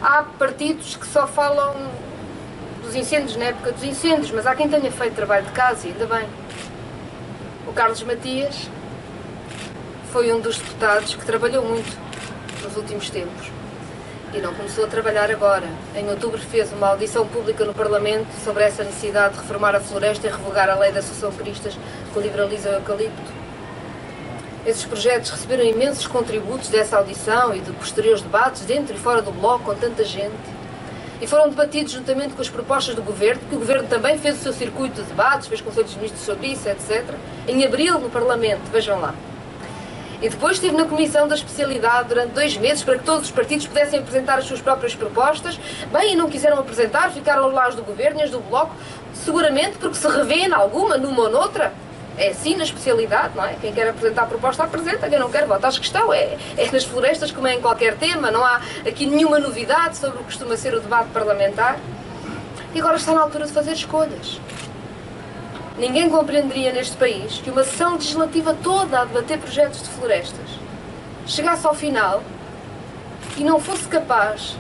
Há partidos que só falam dos incêndios na época dos incêndios, mas há quem tenha feito trabalho de casa, e ainda bem. O Carlos Matias foi um dos deputados que trabalhou muito nos últimos tempos e não começou a trabalhar agora. Em outubro fez uma audição pública no Parlamento sobre essa necessidade de reformar a floresta e revogar a lei da Associação Cristas que liberaliza o eucalipto. Esses projetos receberam imensos contributos dessa audição e de posteriores debates dentro e fora do Bloco com tanta gente. E foram debatidos juntamente com as propostas do Governo, porque o Governo também fez o seu circuito de debates, fez conselhos de ministros sobre isso, etc. Em abril, no Parlamento, vejam lá. E depois estive na Comissão da Especialidade durante 2 meses para que todos os partidos pudessem apresentar as suas próprias propostas. Bem, e não quiseram apresentar, ficaram lá as do Governo e as do Bloco, seguramente porque se revêem em alguma, numa ou noutra. É assim na especialidade, não é? Quem quer apresentar a proposta apresenta, quem não quer vota. Acho que questão é nas florestas como é em qualquer tema, não há aqui nenhuma novidade sobre o que costuma ser o debate parlamentar. E agora está na altura de fazer escolhas. Ninguém compreenderia neste país que uma sessão legislativa toda a debater projetos de florestas chegasse ao final e não fosse capaz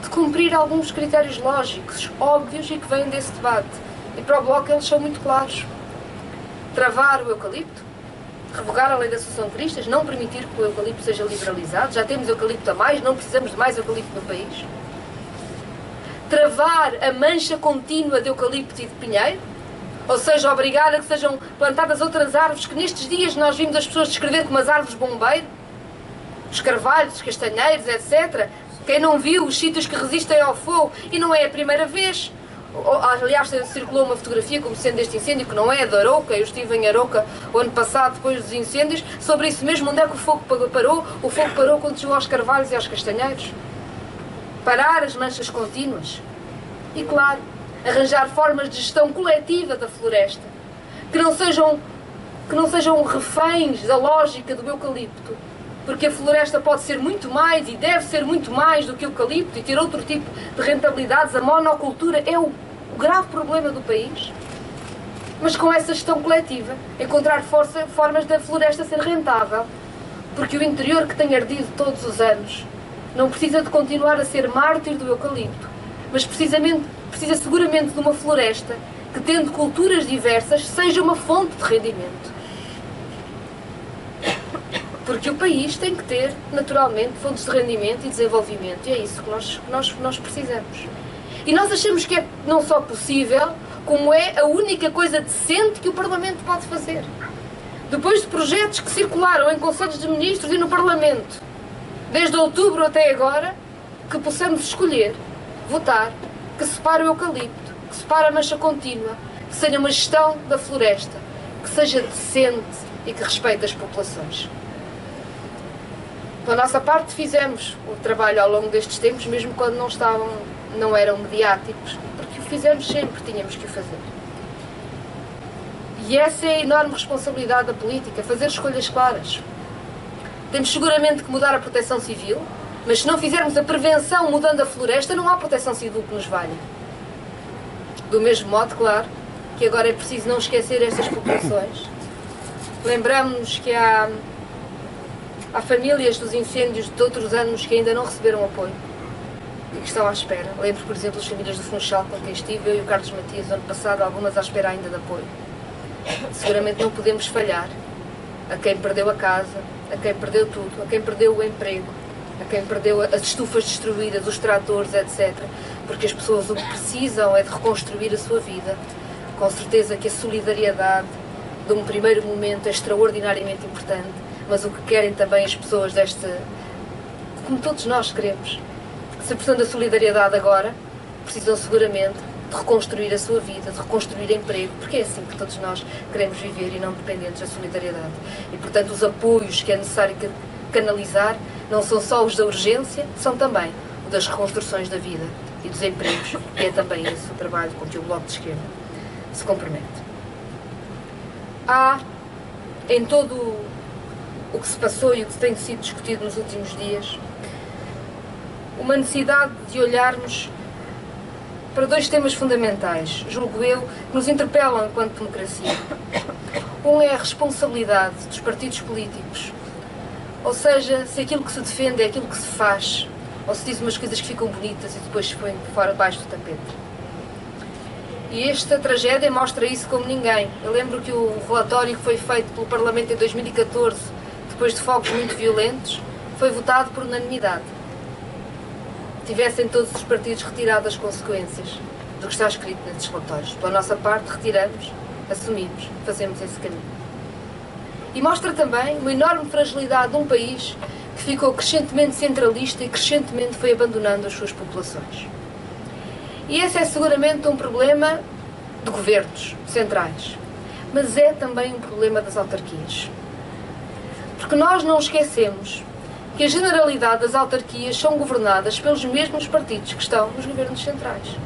de cumprir alguns critérios lógicos, óbvios e que vêm desse debate. E para o Bloco eles são muito claros. Travar o eucalipto, revogar a lei da Associação Cristas, não permitir que o eucalipto seja liberalizado, já temos eucalipto a mais, não precisamos de mais eucalipto no país. Travar a mancha contínua de eucalipto e de pinheiro, ou seja, obrigar a que sejam plantadas outras árvores que nestes dias nós vimos as pessoas descrever como as árvores bombeiro, os carvalhos, os castanheiros, etc. Quem não viu os sítios que resistem ao fogo, e não é a primeira vez. Aliás, circulou uma fotografia como sendo este incêndio, que não é de Arouca. Eu estive em Arouca o ano passado, depois dos incêndios, sobre isso mesmo, onde é que o fogo parou. O fogo parou quando chegou aos carvalhos e aos castanheiros. Parar as manchas contínuas. E, claro, arranjar formas de gestão coletiva da floresta, que não sejam reféns da lógica do eucalipto. Porque a floresta pode ser muito mais e deve ser muito mais do que o eucalipto e ter outro tipo de rentabilidades. A monocultura é o grave problema do país. Mas com essa gestão coletiva, encontrar formas da floresta ser rentável. Porque o interior que tem ardido todos os anos não precisa de continuar a ser mártir do eucalipto, mas precisa seguramente de uma floresta que, tendo culturas diversas, seja uma fonte de rendimento. Porque o país tem que ter, naturalmente, fontes de rendimento e desenvolvimento. E é isso que nós precisamos. E nós achamos que é não só possível, como é a única coisa decente que o Parlamento pode fazer. Depois de projetos que circularam em Conselhos de Ministros e no Parlamento, desde outubro até agora, que possamos escolher, votar, que separe o eucalipto, que separe a mancha contínua, que seja uma gestão da floresta, que seja decente, e que respeite as populações. Da nossa parte fizemos o trabalho ao longo destes tempos, mesmo quando não eram mediáticos, porque o fizemos sempre, tínhamos que o fazer. E essa é a enorme responsabilidade da política, fazer escolhas claras. Temos seguramente que mudar a proteção civil, mas se não fizermos a prevenção mudando a floresta, não há proteção civil que nos valha. Do mesmo modo, claro, que agora é preciso não esquecer estas populações. Lembramos-nos que há famílias dos incêndios de outros anos que ainda não receberam apoio e que estão à espera. Lembro, por exemplo, as famílias do Funchal, com quem estive, eu e o Carlos Matias, no ano passado, algumas à espera ainda de apoio. Seguramente não podemos falhar a quem perdeu a casa, a quem perdeu tudo, a quem perdeu o emprego, a quem perdeu as estufas destruídas, os tratores, etc. Porque as pessoas o que precisam é de reconstruir a sua vida. Com certeza que a solidariedade de um primeiro momento é extraordinariamente importante, mas o que querem também as pessoas como todos nós queremos, se precisam da solidariedade agora, precisam seguramente de reconstruir a sua vida, de reconstruir emprego, porque é assim que todos nós queremos viver e não dependentes da solidariedade. E, portanto, os apoios que é necessário canalizar não são só os da urgência, são também os das reconstruções da vida e dos empregos, e é também esse o trabalho com que o Bloco de Esquerda se compromete. Há, em todo o que se passou e o que tem sido discutido nos últimos dias, uma necessidade de olharmos para dois temas fundamentais, julgo eu, que nos interpelam enquanto democracia. Um é a responsabilidade dos partidos políticos, ou seja, se aquilo que se defende é aquilo que se faz, ou se diz umas coisas que ficam bonitas e depois se põem fora debaixo do tapete. E esta tragédia mostra isso como ninguém. Eu lembro que o relatório que foi feito pelo Parlamento em 2014, depois de fogos muito violentos, foi votado por unanimidade. Tivessem todos os partidos retirado as consequências do que está escrito nesses relatórios. Pela nossa parte, retiramos, assumimos, fazemos esse caminho. E mostra também uma enorme fragilidade de um país que ficou crescentemente centralista e crescentemente foi abandonando as suas populações. E esse é seguramente um problema de governos centrais, mas é também um problema das autarquias. Porque nós não esquecemos que a generalidade das autarquias são governadas pelos mesmos partidos que estão nos governos centrais.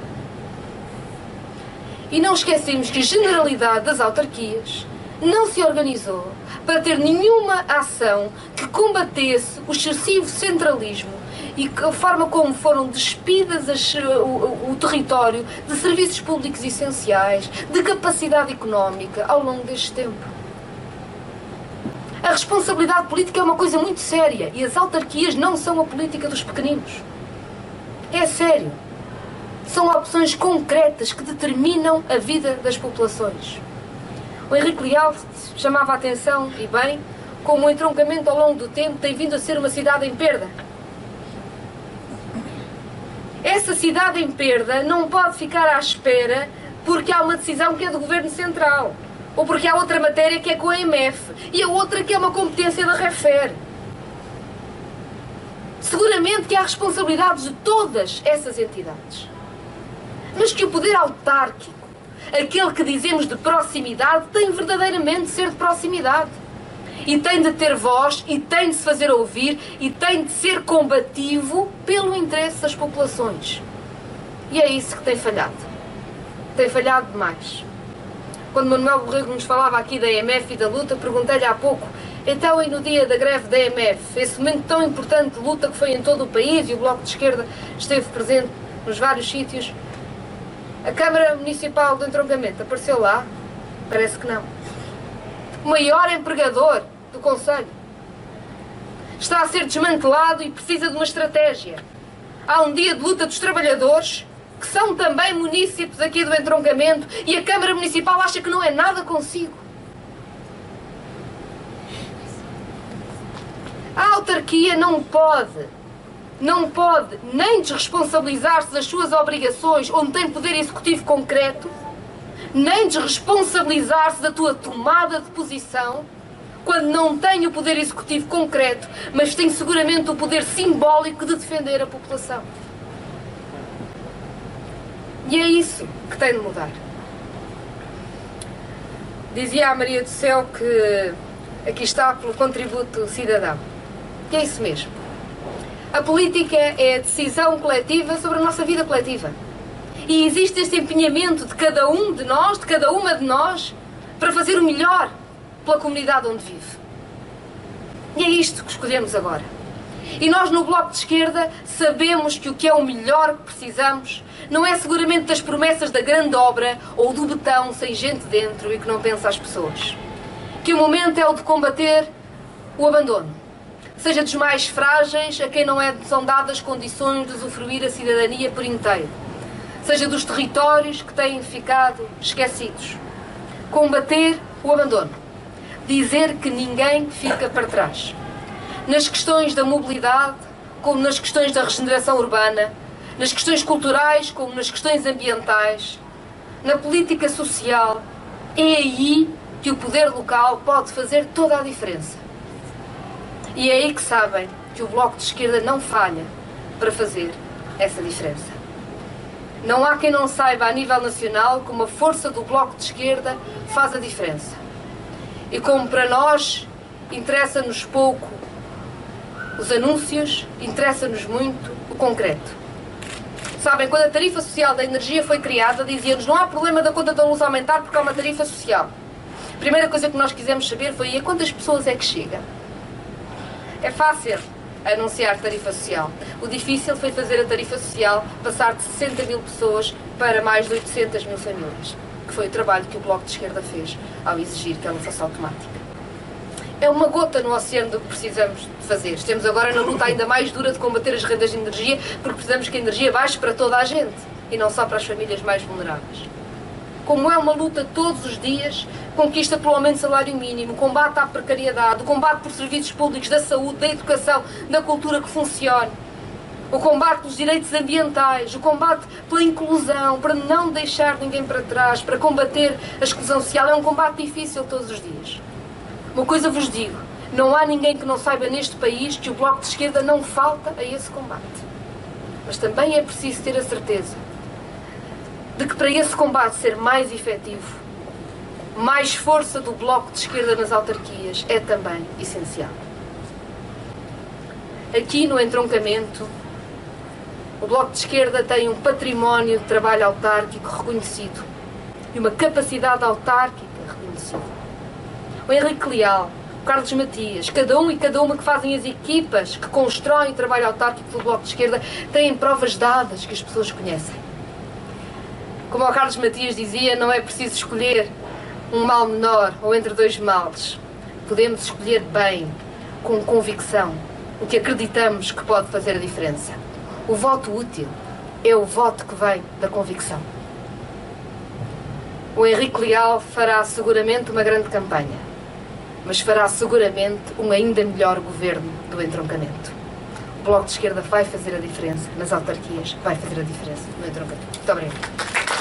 E não esquecemos que a generalidade das autarquias não se organizou para ter nenhuma ação que combatesse o excessivo centralismo e a forma como foram despidas o território de serviços públicos essenciais, de capacidade económica ao longo deste tempo. A responsabilidade política é uma coisa muito séria e as autarquias não são a política dos pequeninos. É sério. São opções concretas que determinam a vida das populações. O Henrique Leal chamava a atenção, e bem, como o entroncamento ao longo do tempo tem vindo a ser uma cidade em perda. Essa cidade em perda não pode ficar à espera porque há uma decisão que é do Governo Central, ou porque há outra matéria que é com a EMF, e a outra que é uma competência da REFER. Seguramente que há responsabilidades de todas essas entidades. Mas que o poder autárquico, aquele que dizemos de proximidade, tem verdadeiramente de ser de proximidade. E tem de ter voz, e tem de se fazer ouvir, e tem de ser combativo pelo interesse das populações. E é isso que tem falhado. Tem falhado demais. Quando Manuel Borrego nos falava aqui da EMF e da luta, perguntei-lhe há pouco, então e no dia da greve da EMF, esse momento tão importante de luta que foi em todo o país, e o Bloco de Esquerda esteve presente nos vários sítios, a Câmara Municipal do Entroncamento apareceu lá? Parece que não. O maior empregador do Conselho está a ser desmantelado e precisa de uma estratégia. Há um dia de luta dos trabalhadores, que são também munícipes aqui do Entroncamento, e a Câmara Municipal acha que não é nada consigo. A autarquia não pode nem desresponsabilizar-se das suas obrigações onde tem poder executivo concreto, nem desresponsabilizar-se da tua tomada de posição quando não tem o poder executivo concreto, mas tem seguramente o poder simbólico de defender a população. E é isso que tem de mudar. Dizia a Maria do Céu que aqui está pelo contributo cidadão. E é isso mesmo. A política é a decisão coletiva sobre a nossa vida coletiva. E existe este empenhamento de cada um de nós, de cada uma de nós, para fazer o melhor pela comunidade onde vive. E é isto que escolhemos agora. E nós no Bloco de Esquerda sabemos que o que é o melhor que precisamos não é seguramente das promessas da grande obra ou do betão sem gente dentro e que não pensa às pessoas. Que o momento é o de combater o abandono. Seja dos mais frágeis, a quem não são dadas condições de usufruir a cidadania por inteiro. Seja dos territórios que têm ficado esquecidos. Combater o abandono. Dizer que ninguém fica para trás. Nas questões da mobilidade, como nas questões da regeneração urbana, nas questões culturais, como nas questões ambientais, na política social, é aí que o poder local pode fazer toda a diferença. E é aí que sabem que o Bloco de Esquerda não falha para fazer essa diferença. Não há quem não saiba a nível nacional como a força do Bloco de Esquerda faz a diferença. E como para nós interessa-nos pouco os anúncios, interessa-nos muito o concreto. Sabem, quando a tarifa social da energia foi criada, dizia-nos não há problema da conta da luz aumentar porque há uma tarifa social. A primeira coisa que nós quisemos saber foi a quantas pessoas é que chega. É fácil anunciar tarifa social. O difícil foi fazer a tarifa social passar de 60 mil pessoas para mais de 800 mil famílias, que foi o trabalho que o Bloco de Esquerda fez ao exigir que ela fosse automática. É uma gota no oceano do que precisamos de fazer. Estamos agora na luta ainda mais dura de combater as rendas de energia, porque precisamos que a energia baixe para toda a gente e não só para as famílias mais vulneráveis. Como é uma luta todos os dias, conquista pelo aumento do salário mínimo, combate à precariedade, o combate por serviços públicos da saúde, da educação, da cultura que funcione, o combate pelos direitos ambientais, o combate pela inclusão, para não deixar ninguém para trás, para combater a exclusão social. É um combate difícil todos os dias. Uma coisa vos digo, não há ninguém que não saiba neste país que o Bloco de Esquerda não falta a esse combate. Mas também é preciso ter a certeza de que para esse combate ser mais efetivo, mais força do Bloco de Esquerda nas autarquias é também essencial. Aqui no entroncamento, o Bloco de Esquerda tem um património de trabalho autárquico reconhecido e uma capacidade autárquica reconhecida. O Henrique Leal, o Carlos Matias, cada um e cada uma que fazem as equipas que constroem o trabalho autárquico do Bloco de Esquerda têm provas dadas que as pessoas conhecem. Como o Carlos Matias dizia, não é preciso escolher um mal menor ou entre dois males. Podemos escolher bem, com convicção, o que acreditamos que pode fazer a diferença. O voto útil é o voto que vem da convicção. O Henrique Leal fará seguramente uma grande campanha, mas fará seguramente um ainda melhor governo do entroncamento. O Bloco de Esquerda vai fazer a diferença nas autarquias, vai fazer a diferença no entroncamento. Muito obrigada.